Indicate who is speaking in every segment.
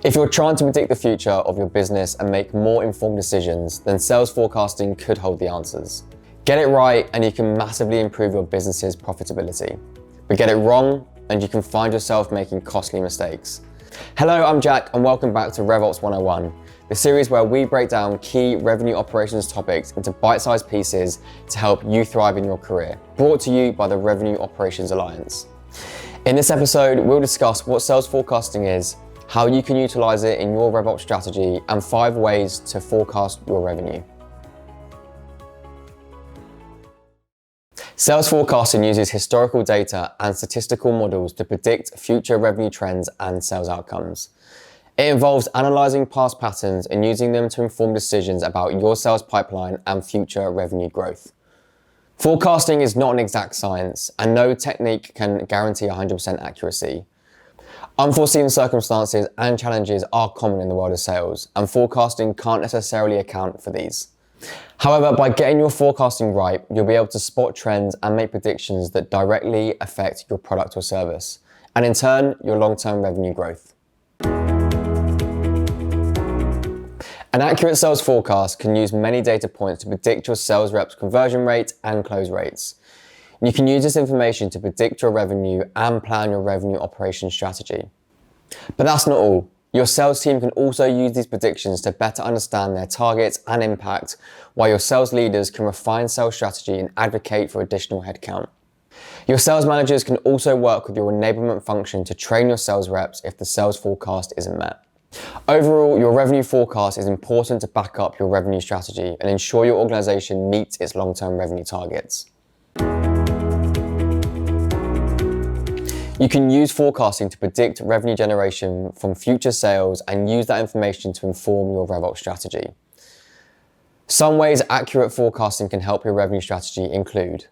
Speaker 1: If you're trying to predict the future of your business and make more informed decisions, then sales forecasting could hold the answers. Get it right and you can massively improve your business's profitability. But get it wrong and you can find yourself making costly mistakes. Hello, I'm Jack and welcome back to RevOps 101, the series where we break down key revenue operations topics into bite-sized pieces to help you thrive in your career, brought to you by the Revenue Operations Alliance. In this episode, we'll discuss what sales forecasting is, how you can utilize it in your RevOps strategy, and 5 ways to forecast your revenue. Sales forecasting uses historical data and statistical models to predict future revenue trends and sales outcomes. It involves analyzing past patterns and using them to inform decisions about your sales pipeline and future revenue growth. Forecasting is not an exact science, and no technique can guarantee 100% accuracy. Unforeseen circumstances and challenges are common in the world of sales, and forecasting can't necessarily account for these. However, by getting your forecasting right, you'll be able to spot trends and make predictions that directly affect your product or service, and in turn, your long-term revenue growth. An accurate sales forecast can use many data points to predict your sales reps' conversion rate and close rates. You can use this information to predict your revenue and plan your revenue operations strategy. But that's not all. Your sales team can also use these predictions to better understand their targets and impact, while your sales leaders can refine sales strategy and advocate for additional headcount. Your sales managers can also work with your enablement function to train your sales reps if the sales forecast isn't met. Overall, your revenue forecast is important to back up your revenue strategy and ensure your organization meets its long-term revenue targets. You can use forecasting to predict revenue generation from future sales and use that information to inform your RevOps strategy. Some ways accurate forecasting can help your revenue strategy include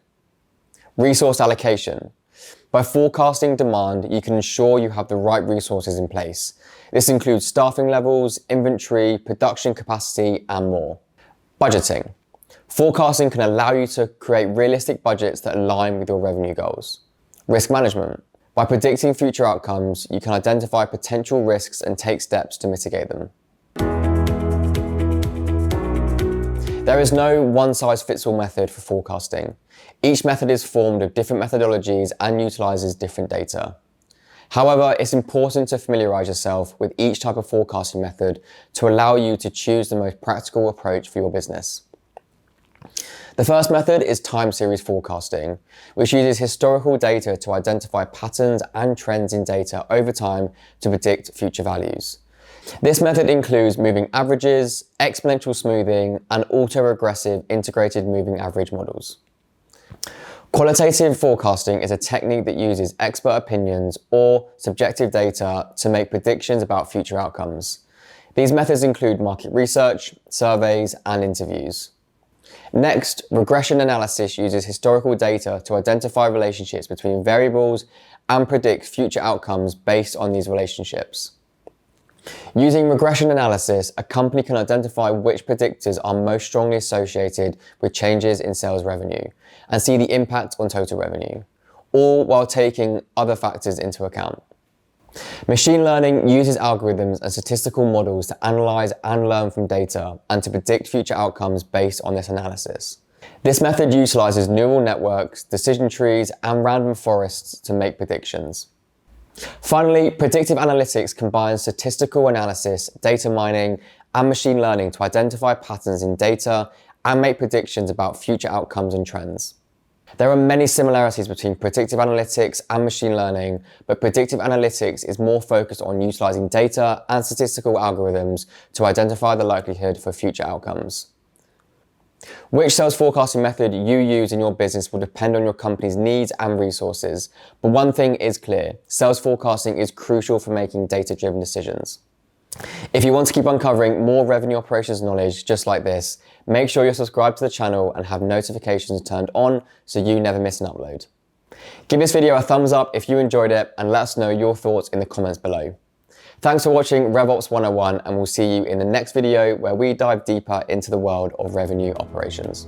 Speaker 1: resource allocation. By forecasting demand, you can ensure you have the right resources in place. This includes staffing levels, inventory, production capacity, and more. Budgeting. Forecasting can allow you to create realistic budgets that align with your revenue goals. Risk management. By predicting future outcomes, you can identify potential risks and take steps to mitigate them. There is no one-size-fits-all method for forecasting. Each method is formed of different methodologies and utilizes different data. However, it's important to familiarize yourself with each type of forecasting method to allow you to choose the most practical approach for your business. The first method is time series forecasting, which uses historical data to identify patterns and trends in data over time to predict future values. This method includes moving averages, exponential smoothing, and autoregressive integrated moving average models. Qualitative forecasting is a technique that uses expert opinions or subjective data to make predictions about future outcomes. These methods include market research, surveys, and interviews. Next, regression analysis uses historical data to identify relationships between variables and predict future outcomes based on these relationships. Using regression analysis, a company can identify which predictors are most strongly associated with changes in sales revenue and see the impact on total revenue, all while taking other factors into account. Machine learning uses algorithms and statistical models to analyze and learn from data and to predict future outcomes based on this analysis. This method utilizes neural networks, decision trees, and random forests to make predictions. Finally, predictive analytics combines statistical analysis, data mining, and machine learning to identify patterns in data and make predictions about future outcomes and trends. There are many similarities between predictive analytics and machine learning, but predictive analytics is more focused on utilizing data and statistical algorithms to identify the likelihood for future outcomes. Which sales forecasting method you use in your business will depend on your company's needs and resources, but one thing is clear: sales forecasting is crucial for making data-driven decisions. If you want to keep uncovering more revenue operations knowledge just like this, make sure you're subscribed to the channel and have notifications turned on so you never miss an upload. Give this video a thumbs up if you enjoyed it and let us know your thoughts in the comments below. Thanks for watching RevOps 101, and we'll see you in the next video where we dive deeper into the world of revenue operations.